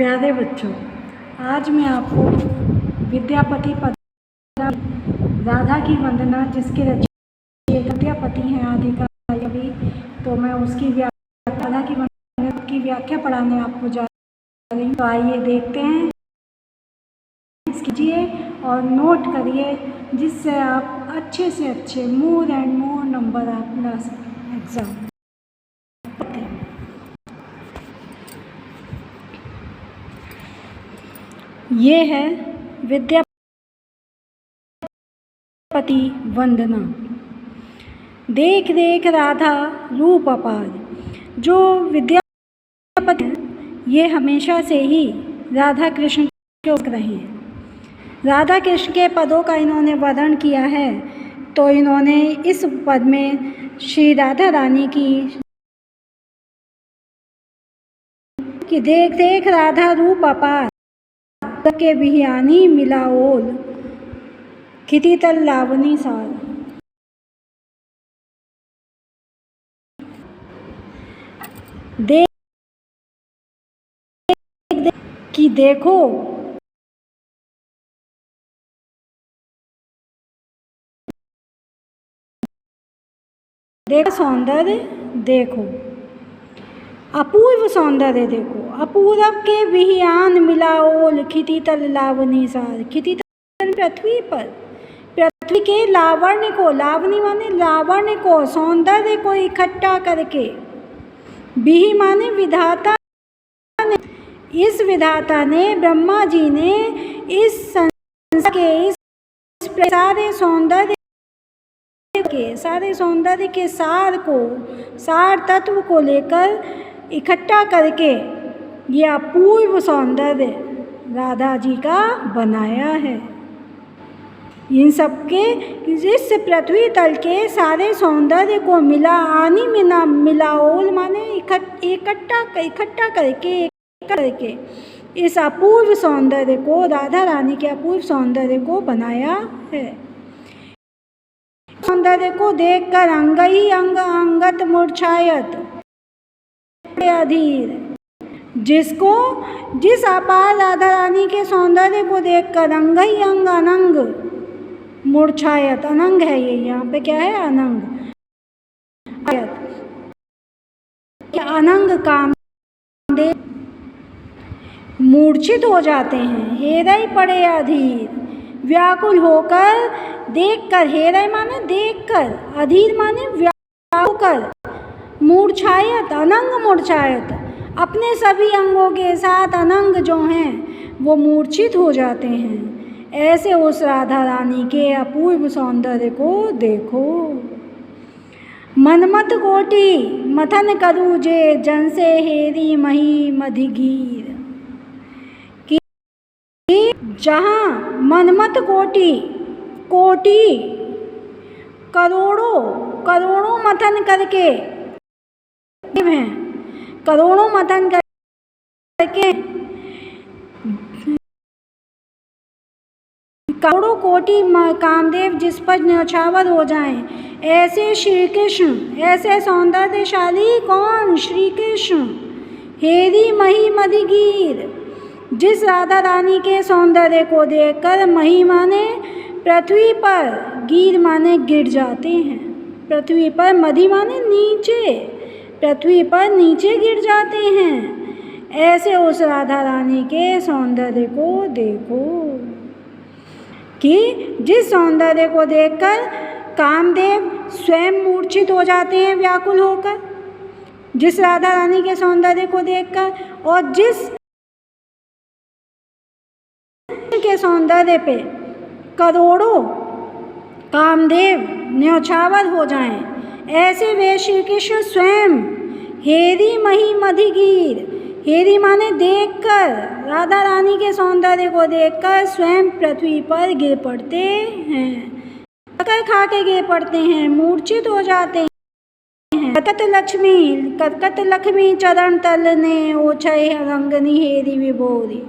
प्यारे बच्चों, आज मैं आपको विद्यापति पद राधा की वंदना जिसके रचयिता विद्यापति हैं आदिकाल कवि, तो मैं उसकी राधा की वंदना की व्याख्या पढ़ाने आपको जा रही हूँ। तो आइए देखते हैं, कीजिए और नोट करिए जिससे आप अच्छे से अच्छे मोर एंड मोर नंबर आप ला सकें एग्जाम। ये है विद्यापति वंदना। देख देख राधा रूप अपार। जो विद्यापति ये हमेशा से ही राधा कृष्ण के रहे हैं। राधा कृष्ण के पदों का इन्होंने वर्णन किया है, तो इन्होंने इस पद में श्री राधा रानी कि देख देख राधा रूप अपार के बिहानी मिला ओल खिति तल लावनी सार। देख कि देखो सौंदर्य देखो, अपूर्व सौंदर्य देखो, अपूर्व के विहियान मिला ओल खिति तल लावनी सार। खिति तल पृथ्वी पर, पृथ्वी के लावण्य को, लावनी माने लावण्य को, सौंदर्य को इकट्ठा करके, विहि माने विधाता ने, इस विधाता ने, ब्रह्मा जी ने इस संसार के इस सारे सौंदर्य के सार को, सार तत्व को लेकर इकट्ठा करके ये अपूर्व सौंदर्य राधा जी का बनाया है। इन सबके इस पृथ्वी तल के सारे सौंदर्य को मिलाओल माने इकट्ठा करके इस अपूर्व सौंदर्य को, राधा रानी के अपूर्व सौंदर्य को बनाया है। सौंदर्य को देखकर अंग ही अंग अंगत मूर्छायत अधीर। जिस अपार राधा रानी के सौंदर्य को देखकर अंग ही अंग अनंग मूर्छायत, अनंग है ये, यहाँ पे क्या है अनंग, अनंग काम मूर्छित हो जाते हैं। हेरई पड़े अधीर, व्याकुल होकर देखकर, हेरई माने देखकर, अधीर माने व्याकुल कर, मूर्छायत अनंग मूर्छायत, अपने सभी अंगों के साथ अनंग जो हैं वो मूर्छित हो जाते हैं। ऐसे उस राधा रानी के अपूर्व सौंदर्य को देखो। मनमत कोटि मथन करूँ जे जन से हेरी मही मधिगीर। कि जहाँ मनमत कोटि करोड़ों मथन करके हैं, करोड़ों मथन करके करोड़ों कोटि कामदेव जिस पर न्यौछावर हो जाएं, ऐसे श्री कृष्ण, ऐसे सौंदर्यशाली कौन, श्री कृष्ण। हेरी मही मधिगीर, जिस राधा रानी के सौंदर्य को देखकर मही माने पृथ्वी पर, गीर माने गिर जाते हैं, पृथ्वी पर, मधि माने नीचे, पृथ्वी पर नीचे गिर जाते हैं। ऐसे उस राधा रानी के सौंदर्य को देखो कि जिस सौंदर्य को देखकर कामदेव स्वयं मूर्छित हो जाते हैं व्याकुल होकर, जिस राधा रानी के सौंदर्य को देखकर, और जिस के सौंदर्य पे करोड़ों कामदेव न्यौछावर हो जाएं, ऐसे वे श्री कृष्ण स्वयं हेरी मही मधिगीर, हेरी माने देखकर, राधा रानी के सौंदर्य को देखकर स्वयं पृथ्वी पर गिर पड़ते हैं, टक्कर खा के गिर पड़ते हैं, मूर्छित हो जाते हैं। कतकत लक्ष्मी चरण तल ने ओछय रंगनी हेरी विभोरी।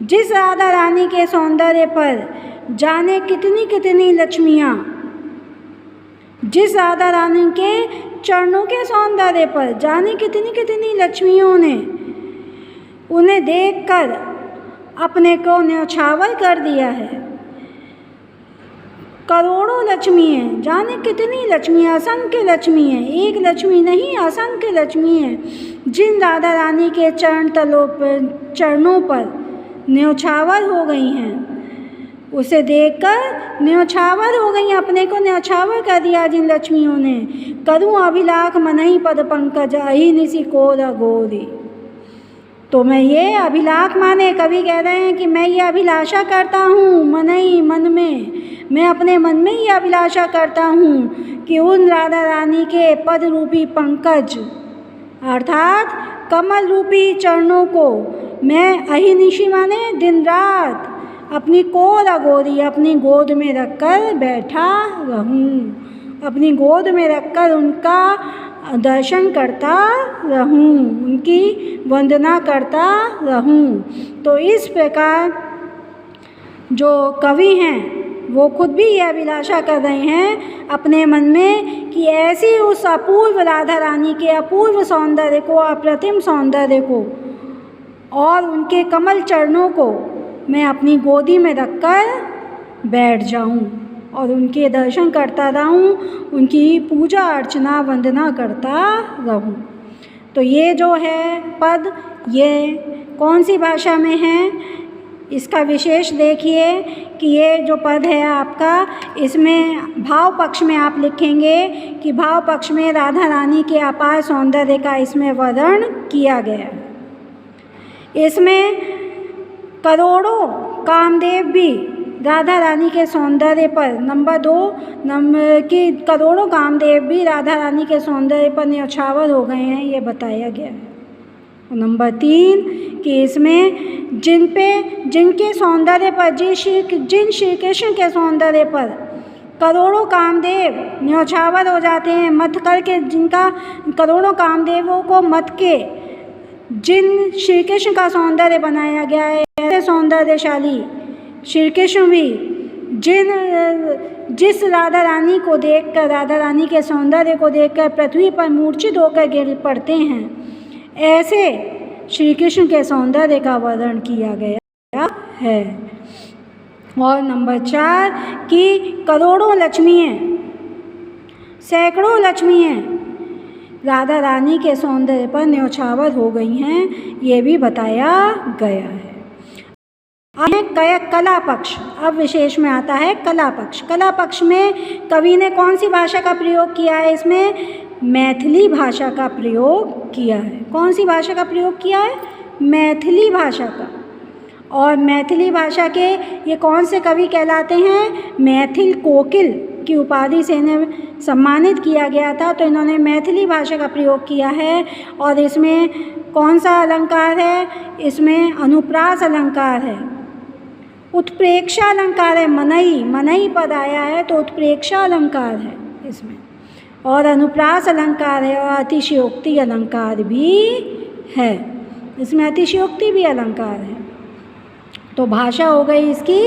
जिस राधा रानी के सौंदर्य पर जाने कितनी लक्ष्मियाँ, जिस राधा रानी के चरणों के सौंदर्य पर जाने कितनी लक्ष्मियों ने उन्हें देखकर अपने को न्यौछावर कर दिया है। करोड़ों लक्ष्मी हैं, जाने कितनी लक्ष्मी, असंख्य लक्ष्मी हैं, एक लक्ष्मी नहीं असंख्य लक्ष्मी हैं, जिन राधा रानी के चरणों पर न्यौछावर हो गई हैं। उसे देखकर न्यौछावर हो गई, अपने को न्यौछावर कर दिया जिन लक्ष्मियों ने। करूँ अभिलाख मनई पद पंकज अहि निशि कोर गोरी। तो मैं ये अभिलाख माने, कवि कह रहे हैं कि मैं ये अभिलाषा करता हूँ मनई, मन में, मैं अपने मन में ये अभिलाषा करता हूँ कि उन राधा रानी के पद रूपी पंकज अर्थात कमल रूपी चरणों को मैं अहिनिशि माने दिन रात अपनी कोर गोरी, अपनी गोद में रखकर बैठा रहूं, अपनी गोद में रखकर उनका दर्शन करता रहूं, उनकी वंदना करता रहूं। तो इस प्रकार जो कवि हैं वो खुद भी यह अभिलाषा कर रहे हैं अपने मन में कि ऐसी उस अपूर्व राधा रानी के अपूर्व सौंदर्य को, अप्रतिम सौंदर्य को और उनके कमल चरणों को मैं अपनी गोदी में रखकर बैठ जाऊं और उनके दर्शन करता रहूं, उनकी पूजा अर्चना वंदना करता रहूं। तो ये जो है पद, ये कौन सी भाषा में है, इसका विशेष देखिए कि ये जो पद है आपका, इसमें भाव पक्ष में आप लिखेंगे कि भाव पक्ष में राधा रानी के अपार सौंदर्य का इसमें वर्णन किया गया। इसमें करोड़ों कामदेव भी राधा रानी के सौंदर्य पर, नंबर 2 कि करोड़ों कामदेव भी राधा रानी के सौंदर्य पर न्यौछावर हो गए हैं, ये बताया गया है। नंबर 3 कि इसमें जिनके सौंदर्य पर, जिन श्री कृष्ण के सौंदर्य पर करोड़ों कामदेव न्यौछावर हो जाते हैं, मत करके, जिनका करोड़ों कामदेवों को मत के जिन श्री कृष्ण का सौंदर्य बनाया गया है, ऐसे सौंदर्यशाली श्री कृष्ण भी जिस राधा रानी को देखकर, राधा रानी के सौंदर्य को देखकर पृथ्वी पर मूर्छित होकर गिर पड़ते हैं, ऐसे श्री कृष्ण के सौंदर्य का वर्णन किया गया है। और नंबर 4 कि करोड़ों लक्ष्मी हैं, सैकड़ों लक्ष्मी हैं राधा रानी के सौंदर्य पर न्यौछावर हो गई हैं, ये भी बताया गया है। अब कला पक्ष, अब विशेष में आता है कला पक्ष। कला पक्ष में कवि ने कौन सी भाषा का प्रयोग किया है, इसमें मैथिली भाषा का प्रयोग किया है। कौन सी भाषा का प्रयोग किया है, मैथिली भाषा का। और मैथिली भाषा के ये कौन से कवि कहलाते हैं, मैथिल कोकिल की उपाधि से इन्हें सम्मानित किया गया था, तो इन्होंने मैथिली भाषा का प्रयोग किया है। और इसमें कौन सा अलंकार है, इसमें अनुप्रास अलंकार है, उत्प्रेक्षा अलंकार है, मनई पद आया है तो उत्प्रेक्षा अलंकार है इसमें, और अनुप्रास अलंकार है, और अतिशयोक्ति अलंकार भी है, इसमें अतिशयोक्ति भी अलंकार है। तो भाषा हो गई इसकी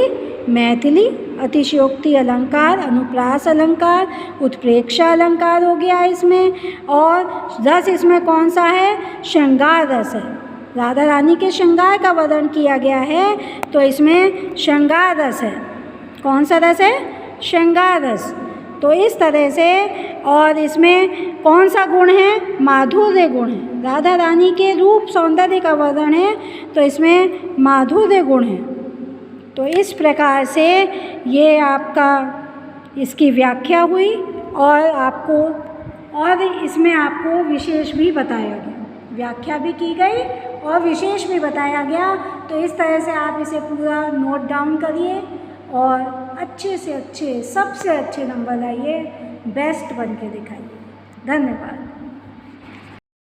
मैथिली, अतिशयोक्ति अलंकार, अनुप्रास अलंकार, उत्प्रेक्षा अलंकार हो गया इसमें। और रस इसमें कौन सा है, श्रृंगार रस है, राधा रानी के श्रृंगार का वर्णन किया गया है, तो इसमें श्रृंगार रस है। कौन सा रस है, श्रृंगार रस। तो इस तरह से, और इसमें कौन सा गुण है, माधुर्य गुण है, राधा रानी के रूप सौंदर्य का वर्णन है, तो इसमें माधुर्य गुण है। तो इस प्रकार से ये आपका इसकी व्याख्या हुई, और इसमें आपको विशेष भी बताया गया, व्याख्या भी की गई और विशेष भी बताया गया। तो इस तरह से आप इसे पूरा नोट डाउन करिए और अच्छे से अच्छे, सबसे अच्छे नंबर लाइए, बेस्ट बन के दिखाइए। धन्यवाद।